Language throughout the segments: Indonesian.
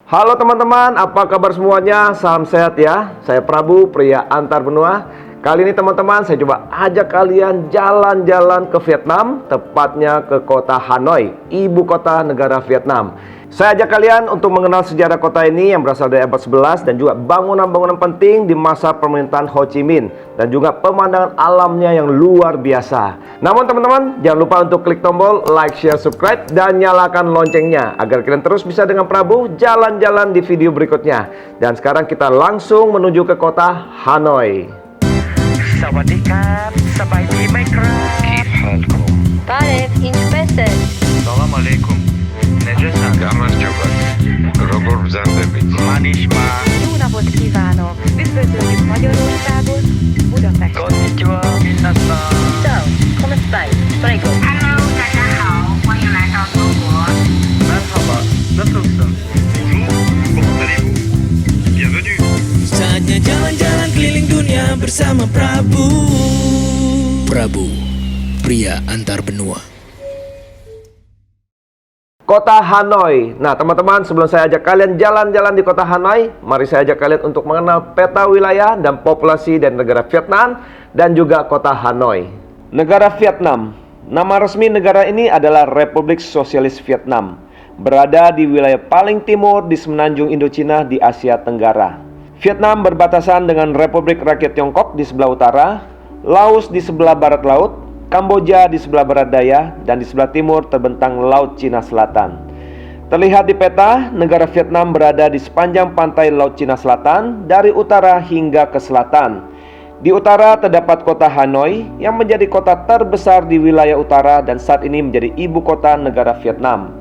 Halo teman-teman, apa kabar semuanya? Salam sehat ya. Saya Prabu, pria antar benua. Kali ini teman-teman, saya coba ajak kalian jalan-jalan ke Vietnam, tepatnya ke kota Hanoi, ibu kota negara Vietnam. Saya ajak kalian untuk mengenal sejarah kota ini yang berasal dari abad 11 dan juga bangunan-bangunan penting di masa pemerintahan Ho Chi Minh dan juga pemandangan alamnya yang luar biasa. Namun teman-teman, jangan lupa untuk klik tombol like, share, subscribe dan nyalakan loncengnya agar kalian terus bisa dengan Prabu jalan-jalan di video berikutnya. Dan sekarang kita langsung menuju ke kota Hanoi. สวัสดีครับสบายดีไหมครับ كيف حالكم طارق inspector السلام عليكم نجسا Gámaz Csabat, Rogor Zandebit. Manisma Jó napot kívánok! Üdvözöljük Magyarországot, Budapest! Konnichiwa minasan Ciao, come stai? Prego. Hello，大家好，欢迎来到中国。 Merhaba nasılsın Comment allez-vous? Bienvenue. Saatnya jalan-jalan keliling dunia bersama Prabu. Prabu, pria antar benua. Kota Hanoi. Nah teman-teman, sebelum saya ajak kalian jalan-jalan di kota Hanoi, mari saya ajak kalian untuk mengenal peta wilayah dan populasi dari negara Vietnam dan juga kota Hanoi. Negara Vietnam. Nama resmi negara ini adalah Republik Sosialis Vietnam. Berada di wilayah paling timur di semenanjung Indochina di Asia Tenggara. Vietnam berbatasan dengan Republik Rakyat Tiongkok di sebelah utara, Laos di sebelah barat laut, Kamboja di sebelah barat daya, dan di sebelah timur terbentang Laut Cina Selatan. Terlihat di peta, negara Vietnam berada di sepanjang pantai Laut Cina Selatan dari utara hingga ke selatan. Di utara terdapat kota Hanoi yang menjadi kota terbesar di wilayah utara dan saat ini menjadi ibu kota negara Vietnam.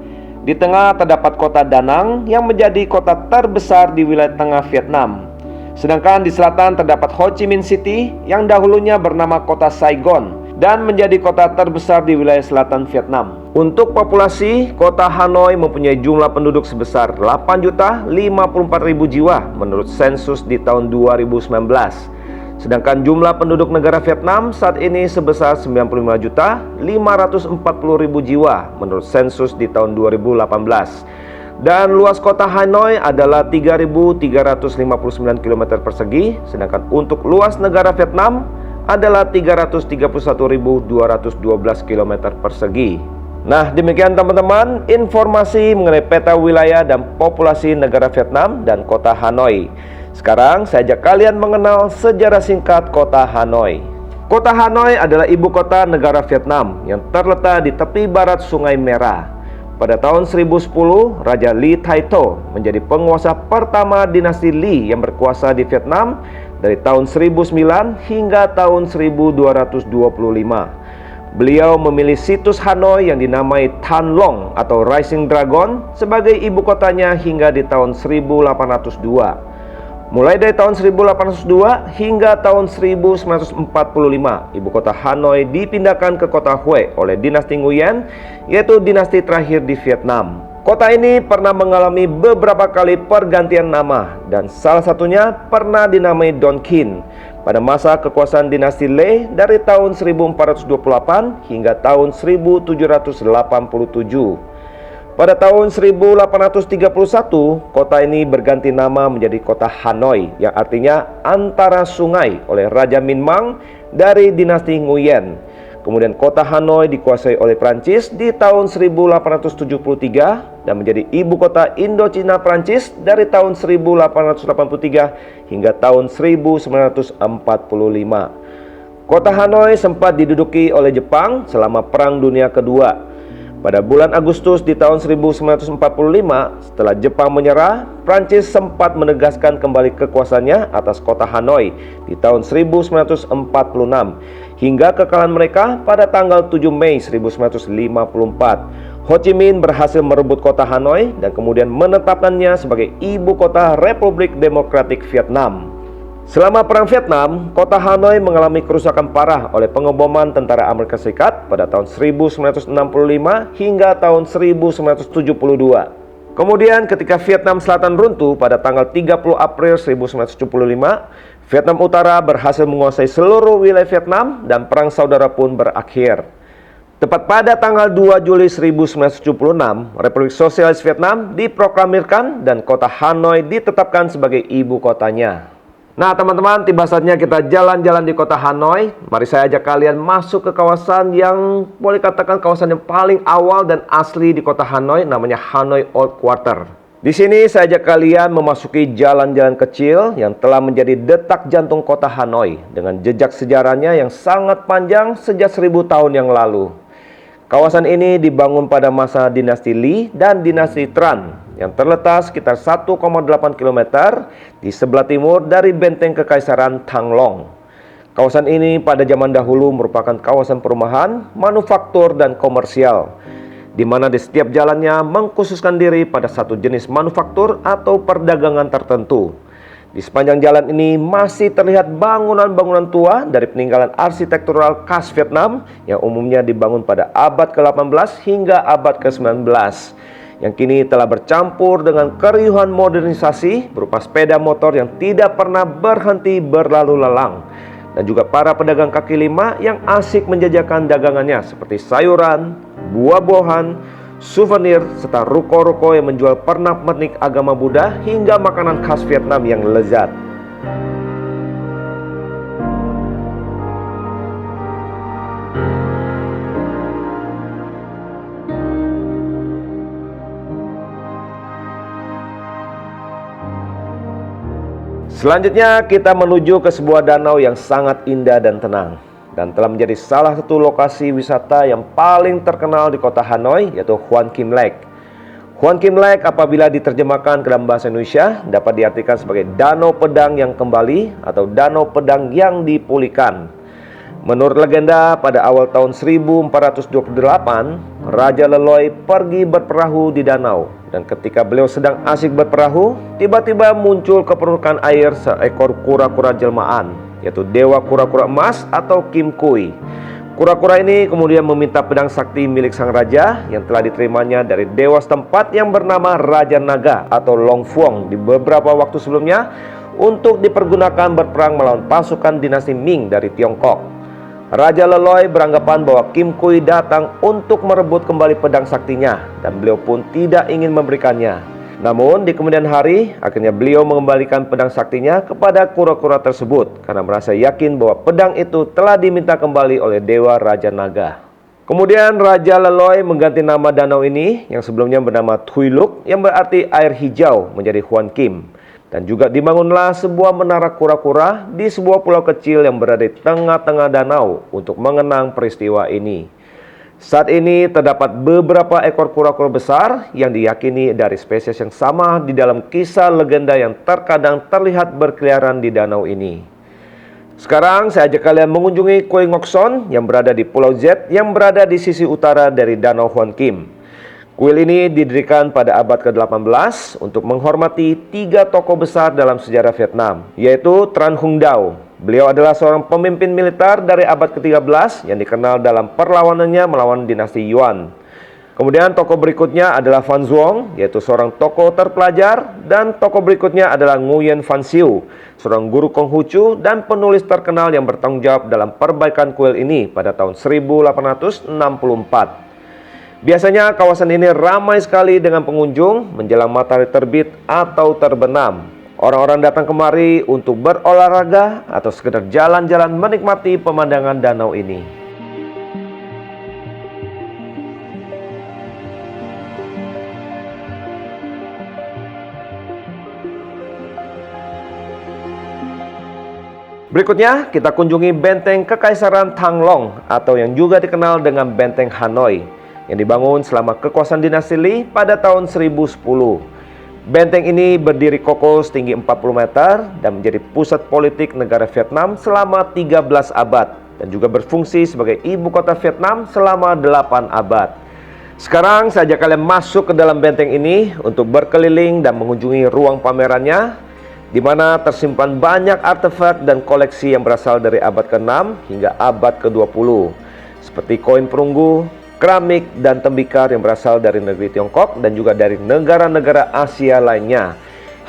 Di tengah terdapat kota Da Nang yang menjadi kota terbesar di wilayah tengah Vietnam. Sedangkan di selatan terdapat Ho Chi Minh City yang dahulunya bernama kota Saigon dan menjadi kota terbesar di wilayah selatan Vietnam. Untuk populasi, kota Hanoi mempunyai jumlah penduduk sebesar 8.054.000 jiwa menurut sensus di tahun 2019. Sedangkan jumlah penduduk negara Vietnam saat ini sebesar 95.540.000 jiwa menurut sensus di tahun 2018. Dan luas kota Hanoi adalah 3.359 km persegi, sedangkan untuk luas negara Vietnam adalah 331.212 km persegi. Nah, demikian teman-teman informasi mengenai peta wilayah dan populasi negara Vietnam dan kota Hanoi. Sekarang saya ajak kalian mengenal sejarah singkat kota Hanoi. Kota Hanoi adalah ibu kota negara Vietnam yang terletak di tepi barat Sungai Merah. Pada tahun 1010, Raja Ly Thai To menjadi penguasa pertama dinasti Ly yang berkuasa di Vietnam dari tahun 1009 hingga tahun 1225. Beliau memilih situs Hanoi yang dinamai Than Long atau Rising Dragon sebagai ibu kotanya hingga di tahun 1802. Mulai dari tahun 1802 hingga tahun 1945, ibu kota Hanoi dipindahkan ke kota Hue oleh dinasti Nguyen, yaitu dinasti terakhir di Vietnam. Kota ini pernah mengalami beberapa kali pergantian nama dan salah satunya pernah dinamai Don Kin pada masa kekuasaan dinasti Le dari tahun 1428 hingga tahun 1787. Pada tahun 1831, kota ini berganti nama menjadi kota Hanoi yang artinya antara sungai oleh Raja Minh Mang dari dinasti Nguyen. Kemudian kota Hanoi dikuasai oleh Prancis di tahun 1873 dan menjadi ibu kota Indochina Prancis dari tahun 1883 hingga tahun 1945. Kota Hanoi sempat diduduki oleh Jepang selama Perang Dunia Kedua. Pada bulan Agustus di tahun 1945, setelah Jepang menyerah, Prancis sempat menegaskan kembali kekuasaannya atas kota Hanoi di tahun 1946 hingga kekalahan mereka pada tanggal 7 Mei 1954. Ho Chi Minh berhasil merebut kota Hanoi dan kemudian menetapkannya sebagai ibu kota Republik Demokratik Vietnam. Selama Perang Vietnam, kota Hanoi mengalami kerusakan parah oleh pengeboman tentara Amerika Serikat pada tahun 1965 hingga tahun 1972. Kemudian ketika Vietnam Selatan runtuh pada tanggal 30 April 1975, Vietnam Utara berhasil menguasai seluruh wilayah Vietnam dan Perang Saudara pun berakhir. Tepat pada tanggal 2 Juli 1976, Republik Sosialis Vietnam diproklamirkan dan kota Hanoi ditetapkan sebagai ibu kotanya. Nah teman-teman, tiba saatnya kita jalan-jalan di kota Hanoi. Mari saya ajak kalian masuk ke kawasan yang boleh katakan kawasan yang paling awal dan asli di kota Hanoi, namanya Hanoi Old Quarter. Di sini saya ajak kalian memasuki jalan-jalan kecil yang telah menjadi detak jantung kota Hanoi dengan jejak sejarahnya yang sangat panjang sejak 1000 tahun yang lalu. Kawasan ini dibangun pada masa dinasti Li dan dinasti Tran yang terletak sekitar 1,8 km di sebelah timur dari benteng Kekaisaran Thăng Long. Kawasan ini pada zaman dahulu merupakan kawasan perumahan, manufaktur, dan komersial, di mana di setiap jalannya mengkhususkan diri pada satu jenis manufaktur atau perdagangan tertentu. Di sepanjang jalan ini masih terlihat bangunan-bangunan tua dari peninggalan arsitektural khas Vietnam yang umumnya dibangun pada abad ke-18 hingga abad ke-19, yang kini telah bercampur dengan keriuhan modernisasi berupa sepeda motor yang tidak pernah berhenti berlalu lalang, dan juga para pedagang kaki lima yang asik menjajakan dagangannya seperti sayuran, buah-buahan, souvenir, serta ruko-ruko yang menjual pernak-pernik agama Buddha hingga makanan khas Vietnam yang lezat. Selanjutnya kita menuju ke sebuah danau yang sangat indah dan tenang, dan telah menjadi salah satu lokasi wisata yang paling terkenal di kota Hanoi, yaitu Hoan Kiem Lake. Hoan Kiem Lake apabila diterjemahkan ke dalam bahasa Indonesia dapat diartikan sebagai danau pedang yang kembali atau danau pedang yang dipulihkan. Menurut legenda, pada awal tahun 1428, Raja Leloi pergi berperahu di danau, dan ketika beliau sedang asik berperahu, tiba-tiba muncul ke permukaan air seekor kura-kura jelmaan, yaitu dewa kura-kura emas atau Kim Kui. Kura-kura ini kemudian meminta pedang sakti milik sang raja yang telah diterimanya dari dewa setempat yang bernama Raja Naga atau Long Phuong di beberapa waktu sebelumnya untuk dipergunakan berperang melawan pasukan dinasti Ming dari Tiongkok. Raja Leloi beranggapan bahwa Kim Kui datang untuk merebut kembali pedang saktinya, dan beliau pun tidak ingin memberikannya. Namun di kemudian hari, akhirnya beliau mengembalikan pedang saktinya kepada kura-kura tersebut karena merasa yakin bahwa pedang itu telah diminta kembali oleh Dewa Raja Naga. Kemudian Raja Leloi mengganti nama danau ini yang sebelumnya bernama Thuy Luc yang berarti air hijau menjadi Hoan Kiem. Dan juga dibangunlah sebuah menara kura-kura di sebuah pulau kecil yang berada di tengah-tengah danau untuk mengenang peristiwa ini. Saat ini terdapat beberapa ekor kura-kura besar yang diyakini dari spesies yang sama di dalam kisah legenda yang terkadang terlihat berkeliaran di danau ini. Sekarang saya ajak kalian mengunjungi Kuil Ngoc Son yang berada di Pulau Z yang berada di sisi utara dari Danau Hoan Kiem. Kuil ini didirikan pada abad ke-18 untuk menghormati 3 tokoh besar dalam sejarah Vietnam, yaitu Tran Hung Dao. Beliau adalah seorang pemimpin militer dari abad ke-13 yang dikenal dalam perlawanannya melawan dinasti Yuan. Kemudian tokoh berikutnya adalah Van Duong, yaitu seorang tokoh terpelajar, dan tokoh berikutnya adalah Nguyen Van Siu, seorang guru Konghucu dan penulis terkenal yang bertanggung jawab dalam perbaikan kuil ini pada tahun 1864. Biasanya kawasan ini ramai sekali dengan pengunjung menjelang matahari terbit atau terbenam. Orang-orang datang kemari untuk berolahraga atau sekedar jalan-jalan menikmati pemandangan danau ini. Berikutnya kita kunjungi benteng Kekaisaran Thăng Long atau yang juga dikenal dengan Benteng Hanoi yang dibangun selama kekuasaan dinasti Li pada tahun 1010. Benteng ini berdiri kokoh setinggi 40 meter dan menjadi pusat politik negara Vietnam selama 13 abad dan juga berfungsi sebagai ibu kota Vietnam selama 8 abad. Sekarang saya ajak kalian masuk ke dalam benteng ini untuk berkeliling dan mengunjungi ruang pamerannya, di mana tersimpan banyak artefak dan koleksi yang berasal dari abad ke-6 hingga abad ke-20, seperti koin perunggu, keramik, dan tembikar yang berasal dari negeri Tiongkok dan juga dari negara-negara Asia lainnya.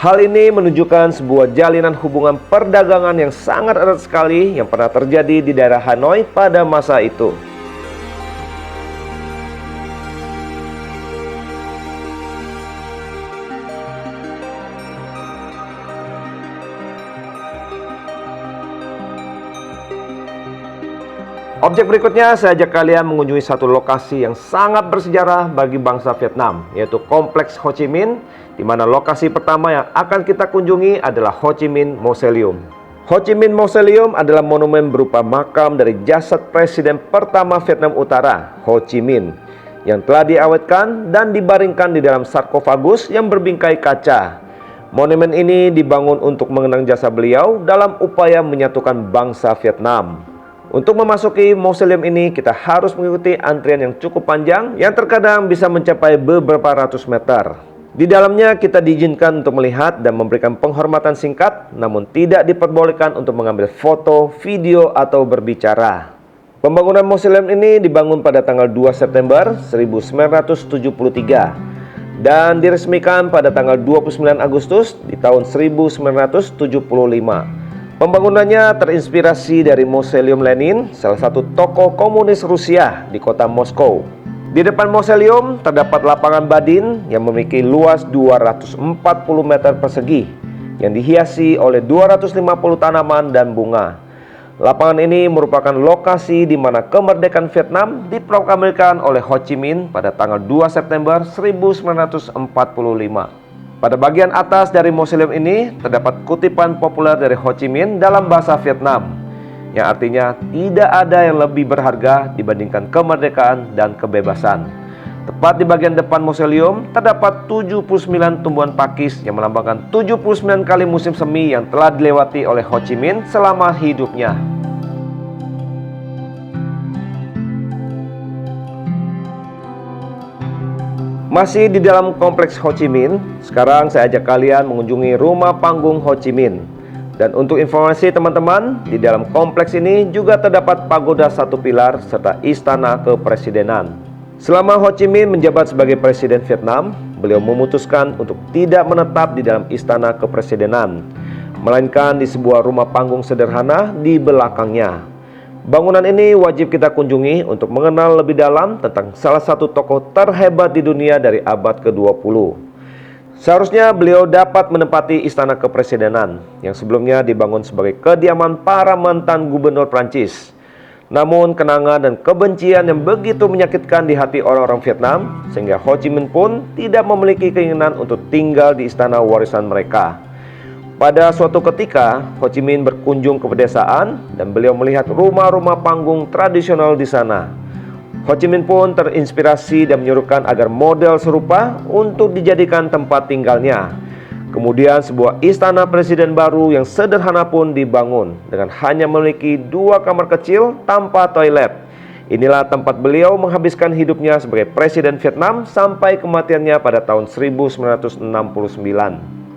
Hal ini menunjukkan sebuah jalinan hubungan perdagangan yang sangat erat sekali yang pernah terjadi di daerah Hanoi pada masa itu. Objek berikutnya saya ajak kalian mengunjungi satu lokasi yang sangat bersejarah bagi bangsa Vietnam, yaitu Kompleks Ho Chi Minh, di mana lokasi pertama yang akan kita kunjungi adalah Ho Chi Minh Mausoleum. Ho Chi Minh Mausoleum adalah monumen berupa makam dari jasad Presiden pertama Vietnam Utara, Ho Chi Minh, yang telah diawetkan dan dibaringkan di dalam sarkofagus yang berbingkai kaca. Monumen ini dibangun untuk mengenang jasa beliau dalam upaya menyatukan bangsa Vietnam. Untuk memasuki mausoleum ini, kita harus mengikuti antrian yang cukup panjang yang terkadang bisa mencapai beberapa ratus meter. Di dalamnya kita diizinkan untuk melihat dan memberikan penghormatan singkat, namun tidak diperbolehkan untuk mengambil foto, video, atau berbicara. Pembangunan mausoleum ini dibangun pada tanggal 2 September 1973 dan diresmikan pada tanggal 29 Agustus di tahun 1975. Pembangunannya terinspirasi dari Mausoleum Lenin, salah satu tokoh komunis Rusia di kota Moskow. Di depan mausoleum terdapat lapangan badin yang memiliki luas 240 meter persegi yang dihiasi oleh 250 tanaman dan bunga. Lapangan ini merupakan lokasi di mana kemerdekaan Vietnam diproklamirkan oleh Ho Chi Minh pada tanggal 2 September 1945. Pada bagian atas dari mausoleum ini terdapat kutipan populer dari Ho Chi Minh dalam bahasa Vietnam, yang artinya tidak ada yang lebih berharga dibandingkan kemerdekaan dan kebebasan. Tepat di bagian depan mausoleum terdapat 79 tumbuhan pakis yang melambangkan 79 kali musim semi yang telah dilewati oleh Ho Chi Minh selama hidupnya. Masih di dalam kompleks Ho Chi Minh, sekarang saya ajak kalian mengunjungi rumah panggung Ho Chi Minh. Dan untuk informasi teman-teman, di dalam kompleks ini juga terdapat pagoda satu pilar serta istana kepresidenan. Selama Ho Chi Minh menjabat sebagai presiden Vietnam, beliau memutuskan untuk tidak menetap di dalam istana kepresidenan, melainkan di sebuah rumah panggung sederhana di belakangnya. Bangunan ini wajib kita kunjungi untuk mengenal lebih dalam tentang salah satu tokoh terhebat di dunia dari abad ke-20. Seharusnya beliau dapat menempati istana kepresidenan yang sebelumnya dibangun sebagai kediaman para mantan gubernur Prancis. Namun kenangan dan kebencian yang begitu menyakitkan di hati orang-orang Vietnam, sehingga Ho Chi Minh pun tidak memiliki keinginan untuk tinggal di istana warisan mereka. Pada suatu ketika, Ho Chi Minh berkunjung ke pedesaan dan beliau melihat rumah-rumah panggung tradisional di sana. Ho Chi Minh pun terinspirasi dan menyuruhkan agar model serupa untuk dijadikan tempat tinggalnya. Kemudian sebuah istana presiden baru yang sederhana pun dibangun dengan hanya memiliki 2 kamar kecil tanpa toilet. Inilah tempat beliau menghabiskan hidupnya sebagai presiden Vietnam sampai kematiannya pada tahun 1969.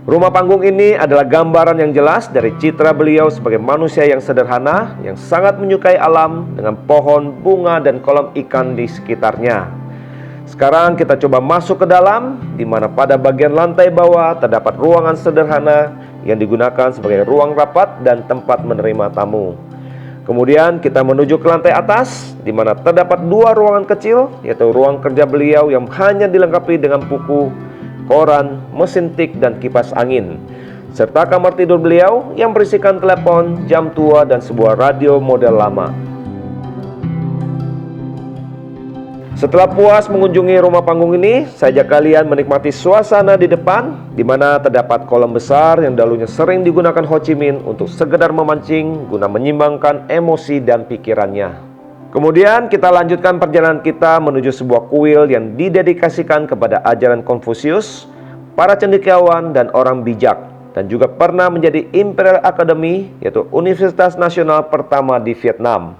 Rumah panggung ini adalah gambaran yang jelas dari citra beliau sebagai manusia yang sederhana, yang sangat menyukai alam dengan pohon, bunga, dan kolam ikan di sekitarnya. Sekarang kita coba masuk ke dalam, di mana pada bagian lantai bawah terdapat ruangan sederhana yang digunakan sebagai ruang rapat dan tempat menerima tamu. Kemudian kita menuju ke lantai atas, di mana terdapat 2 ruangan kecil, yaitu ruang kerja beliau yang hanya dilengkapi dengan buku, koran, mesin tik, dan kipas angin, serta kamar tidur beliau yang berisikan telepon, jam tua, dan sebuah radio model lama. Setelah puas mengunjungi rumah panggung ini, saya ajak kalian menikmati suasana di depan, di mana terdapat kolam besar yang dahulunya sering digunakan Ho Chi Minh untuk sekedar memancing guna menyimbangkan emosi dan pikirannya. Kemudian kita lanjutkan perjalanan kita menuju sebuah kuil yang didedikasikan kepada ajaran Konfusius, para cendekiawan dan orang bijak, dan juga pernah menjadi Imperial Academy, yaitu Universitas Nasional pertama di Vietnam.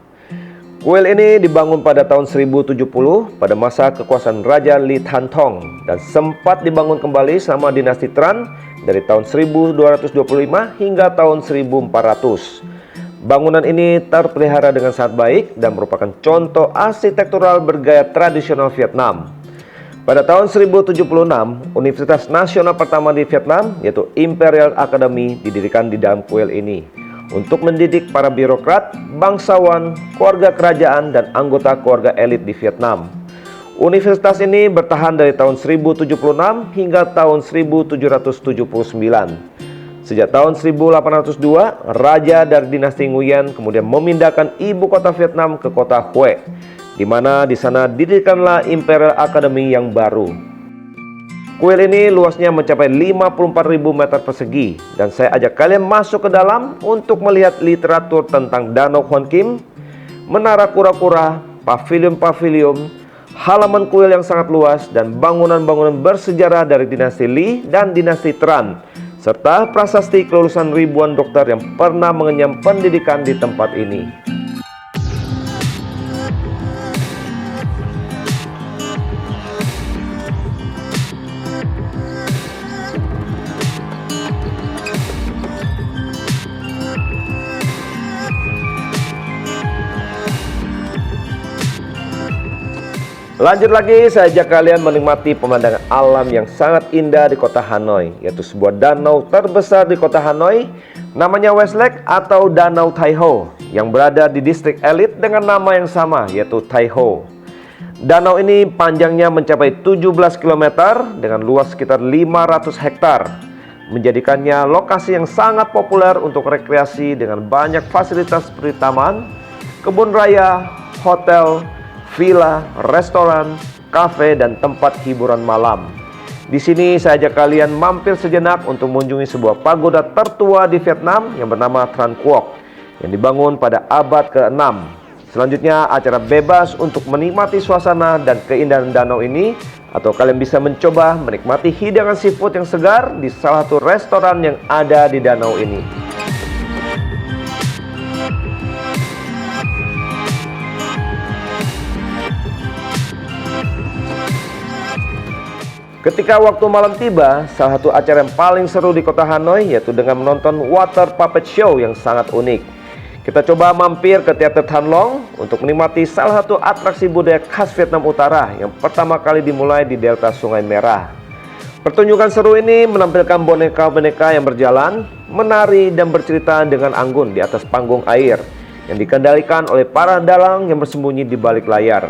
Kuil ini dibangun pada tahun 1070 pada masa kekuasaan Raja Li Thanh Thong dan sempat dibangun kembali selama dinasti Tran dari tahun 1225 hingga tahun 1400. Bangunan ini terpelihara dengan sangat baik dan merupakan contoh arsitektural bergaya tradisional Vietnam. Pada tahun 1076, Universitas Nasional pertama di Vietnam, yaitu Imperial Academy, didirikan di dalam kuil ini untuk mendidik para birokrat, bangsawan, keluarga kerajaan, dan anggota keluarga elit di Vietnam. Universitas ini bertahan dari tahun 1076 hingga tahun 1779. Sejak tahun 1802, raja dari dinasti Nguyen kemudian memindahkan ibu kota Vietnam ke kota Hue, di mana di sana didirikanlah Imperial Academy yang baru. Kuil ini luasnya mencapai 54.000 meter persegi, dan saya ajak kalian masuk ke dalam untuk melihat literatur tentang Danau Hoan Kiem, menara kura-kura, pavilion-pavilion, halaman kuil yang sangat luas, dan bangunan-bangunan bersejarah dari dinasti Lee dan dinasti Tran, serta prasasti kelulusan ribuan dokter yang pernah mengenyam pendidikan di tempat ini. Lanjut lagi, saya ajak kalian menikmati pemandangan alam yang sangat indah di kota Hanoi, yaitu sebuah danau terbesar di kota Hanoi, namanya West Lake atau Danau Tai Ho, yang berada di distrik elit dengan nama yang sama, yaitu Tai Ho. Danau ini panjangnya mencapai 17 km dengan luas sekitar 500 hektar, menjadikannya lokasi yang sangat populer untuk rekreasi dengan banyak fasilitas seperti taman, kebun raya, hotel, villa, restoran, kafe, dan tempat hiburan malam. Di sini saya ajak kalian mampir sejenak untuk mengunjungi sebuah pagoda tertua di Vietnam yang bernama Tran Quoc yang dibangun pada abad ke-6. Selanjutnya acara bebas untuk menikmati suasana dan keindahan danau ini, atau kalian bisa mencoba menikmati hidangan seafood yang segar di salah satu restoran yang ada di danau ini. Ketika waktu malam tiba, salah satu acara yang paling seru di kota Hanoi yaitu dengan menonton water puppet show yang sangat unik. Kita coba mampir ke Teater Than Long untuk menikmati salah satu atraksi budaya khas Vietnam Utara yang pertama kali dimulai di delta Sungai Merah. Pertunjukan seru ini menampilkan boneka-boneka yang berjalan, menari, dan bercerita dengan anggun di atas panggung air yang dikendalikan oleh para dalang yang bersembunyi di balik layar.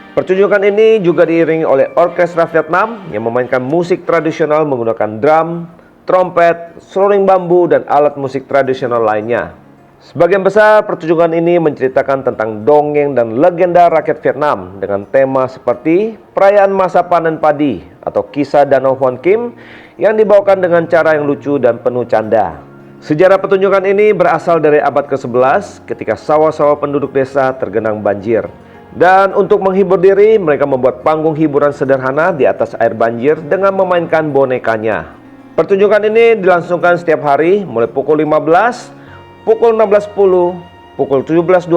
Pertunjukan ini juga diiringi oleh orkestra Vietnam yang memainkan musik tradisional menggunakan drum, trompet, seruling bambu, dan alat musik tradisional lainnya. Sebagian besar pertunjukan ini menceritakan tentang dongeng dan legenda rakyat Vietnam dengan tema seperti perayaan masa panen padi atau kisah Danau Hoan Kiem yang dibawakan dengan cara yang lucu dan penuh canda. Sejarah pertunjukan ini berasal dari abad ke-11 ketika sawah-sawah penduduk desa tergenang banjir. Dan untuk menghibur diri, mereka membuat panggung hiburan sederhana di atas air banjir dengan memainkan bonekanya. Pertunjukan ini dilangsungkan setiap hari mulai pukul 15, pukul 16.10, pukul 17.20,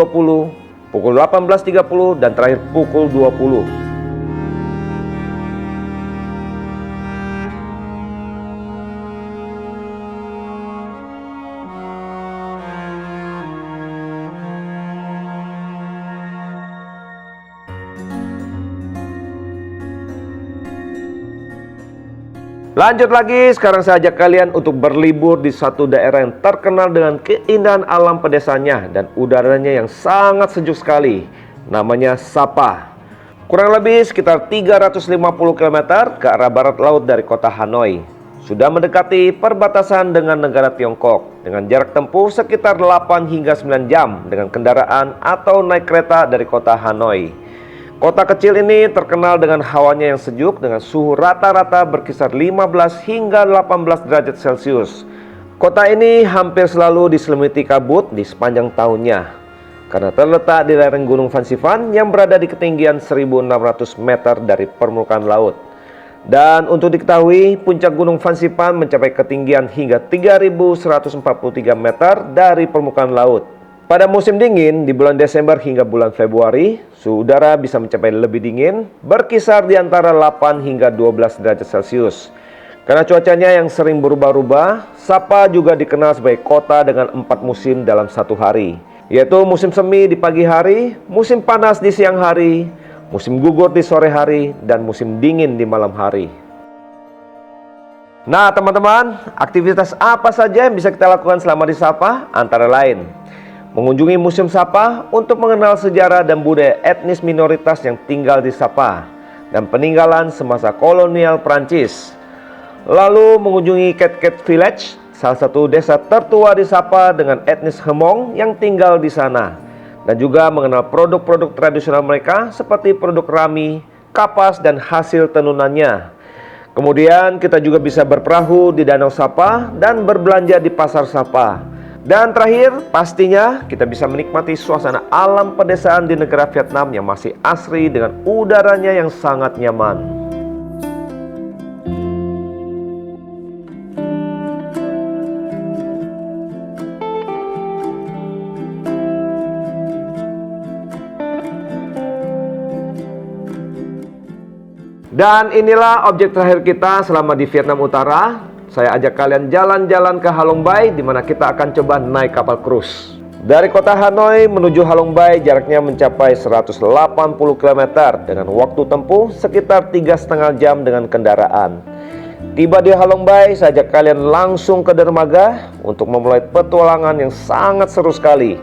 pukul 18.30, dan terakhir pukul 20. Lanjut lagi, sekarang saya ajak kalian untuk berlibur di satu daerah yang terkenal dengan keindahan alam pedesanya dan udaranya yang sangat sejuk sekali. Namanya Sapa. Kurang lebih sekitar 350 km ke arah barat laut dari kota Hanoi. Sudah mendekati perbatasan dengan negara Tiongkok dengan jarak tempuh sekitar 8 hingga 9 jam dengan kendaraan atau naik kereta dari kota Hanoi. Kota kecil ini terkenal dengan hawanya yang sejuk dengan suhu rata-rata berkisar 15 hingga 18 derajat Celcius. Kota ini hampir selalu diselimuti kabut di sepanjang tahunnya karena terletak di lereng Gunung Phan Xiphan yang berada di ketinggian 1.600 meter dari permukaan laut. Dan untuk diketahui, puncak Gunung Phan Xiphan mencapai ketinggian hingga 3.143 meter dari permukaan laut. Pada musim dingin, di bulan Desember hingga bulan Februari, suhu udara bisa mencapai lebih dingin, berkisar di antara 8 hingga 12 derajat Celcius. Karena cuacanya yang sering berubah-ubah, Sapa juga dikenal sebagai kota dengan 4 musim dalam satu hari, yaitu musim semi di pagi hari, musim panas di siang hari, musim gugur di sore hari, dan musim dingin di malam hari. Nah teman-teman, aktivitas apa saja yang bisa kita lakukan selama di Sapa? Antara lain, mengunjungi Museum Sapa untuk mengenal sejarah dan budaya etnis minoritas yang tinggal di Sapa dan peninggalan semasa kolonial Prancis. Lalu mengunjungi Cat Cat Village, salah satu desa tertua di Sapa dengan etnis Hmong yang tinggal di sana. Dan juga mengenal produk-produk tradisional mereka seperti produk rami, kapas, dan hasil tenunannya. Kemudian kita juga bisa berperahu di Danau Sapa dan berbelanja di Pasar Sapa. Dan terakhir, pastinya kita bisa menikmati suasana alam pedesaan di negara Vietnam yang masih asri dengan udaranya yang sangat nyaman. Dan inilah objek terakhir kita selama di Vietnam Utara. Saya ajak kalian jalan-jalan ke Halong Bay, di mana kita akan coba naik kapal cruise. Dari kota Hanoi menuju Halong Bay jaraknya mencapai 180 km dengan waktu tempuh sekitar 3,5 jam dengan kendaraan. Tiba di Halong Bay, saya ajak kalian langsung ke dermaga untuk memulai petualangan yang sangat seru sekali,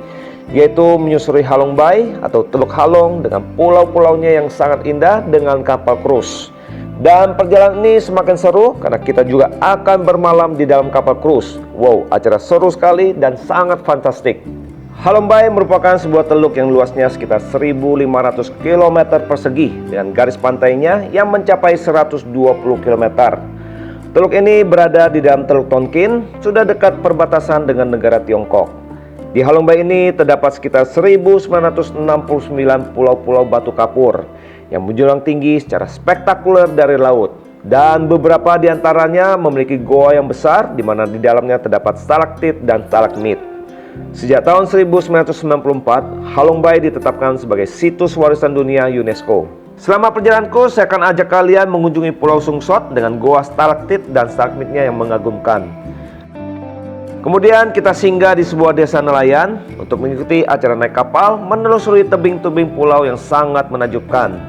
yaitu menyusuri Halong Bay atau Teluk Halong dengan pulau-pulaunya yang sangat indah dengan kapal cruise. Dan perjalanan ini semakin seru karena kita juga akan bermalam di dalam kapal cruise. Wow, acara seru sekali dan sangat fantastik. Halong Bay merupakan sebuah teluk yang luasnya sekitar 1.500 km persegi dengan garis pantainya yang mencapai 120 km. Teluk ini berada di dalam Teluk Tonkin, sudah dekat perbatasan dengan negara Tiongkok. Di Halong Bay ini terdapat sekitar 1.969 pulau-pulau batu kapur yang menjulang tinggi secara spektakuler dari laut. Dan beberapa di antaranya memiliki goa yang besar di mana di dalamnya terdapat stalaktit dan stalagmit. Sejak tahun 1994, Halong Bay ditetapkan sebagai situs warisan dunia UNESCO. Selama perjalananku, saya akan ajak kalian mengunjungi Pulau Sung Sot dengan goa stalaktit dan stalagmitnya yang mengagumkan. Kemudian kita singgah di sebuah desa nelayan untuk mengikuti acara naik kapal menelusuri tebing-tebing pulau yang sangat menakjubkan.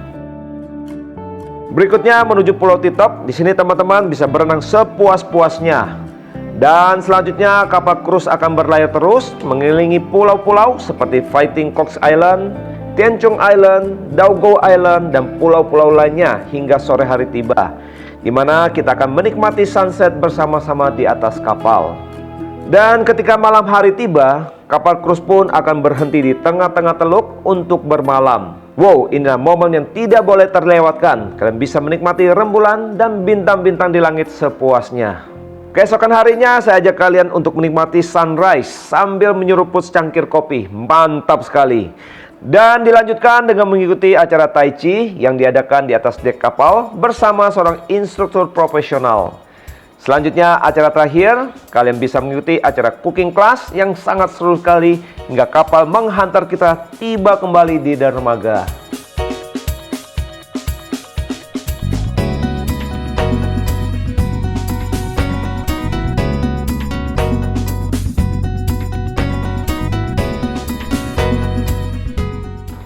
Berikutnya menuju Pulau Titop. Di sini teman-teman bisa berenang sepuas-puasnya. Dan selanjutnya kapal cruise akan berlayar terus mengelilingi pulau-pulau seperti Fighting Cocks Island, Tien Chung Island, Dau Go Island, dan pulau-pulau lainnya hingga sore hari tiba, di mana kita akan menikmati sunset bersama-sama di atas kapal. Dan ketika malam hari tiba, kapal cruise pun akan berhenti di tengah-tengah teluk untuk bermalam. Wow, inilah momen yang tidak boleh terlewatkan. Kalian bisa menikmati rembulan dan bintang-bintang di langit sepuasnya. Keesokan harinya saya ajak kalian untuk menikmati sunrise sambil menyeruput secangkir kopi. Mantap sekali. Dan dilanjutkan dengan mengikuti acara Tai Chi yang diadakan di atas dek kapal bersama seorang instruktur profesional. Selanjutnya acara terakhir, kalian bisa mengikuti acara cooking class yang sangat seru sekali hingga kapal menghantar kita tiba kembali di dermaga.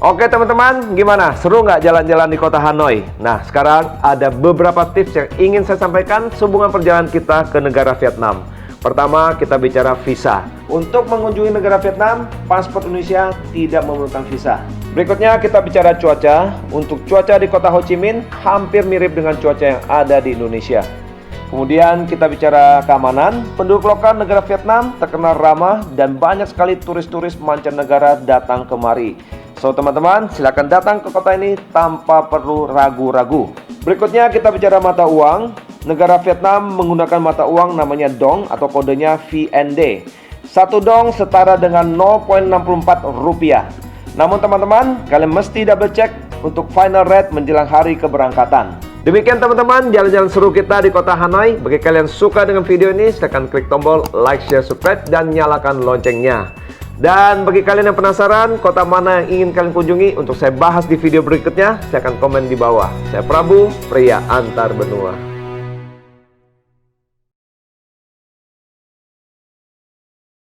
Oke teman-teman, gimana? Seru nggak jalan-jalan di kota Hanoi? Nah, sekarang ada beberapa tips yang ingin saya sampaikan sehubungan perjalanan kita ke negara Vietnam. Pertama, kita bicara visa. Untuk mengunjungi negara Vietnam, paspor Indonesia tidak memerlukan visa. Berikutnya, kita bicara cuaca. Untuk cuaca di kota Ho Chi Minh, hampir mirip dengan cuaca yang ada di Indonesia. Kemudian kita bicara keamanan. Penduduk lokal negara Vietnam terkenal ramah dan banyak sekali turis-turis mancanegara datang kemari. So teman-teman, silakan datang ke kota ini tanpa perlu ragu-ragu. Berikutnya kita bicara mata uang. Negara Vietnam menggunakan mata uang namanya dong atau kodenya VND. 1 dong setara dengan 0,64 rupiah. Namun teman-teman, kalian mesti double check untuk final rate menjelang hari keberangkatan. Demikian teman-teman jalan-jalan seru kita di kota Hanoi. Bagi kalian suka dengan video ini, silakan klik tombol like, share, subscribe, dan nyalakan loncengnya. Dan bagi kalian yang penasaran kota mana yang ingin kalian kunjungi untuk saya bahas di video berikutnya, silahkan komen di bawah. Saya Prabu, pria antar benua.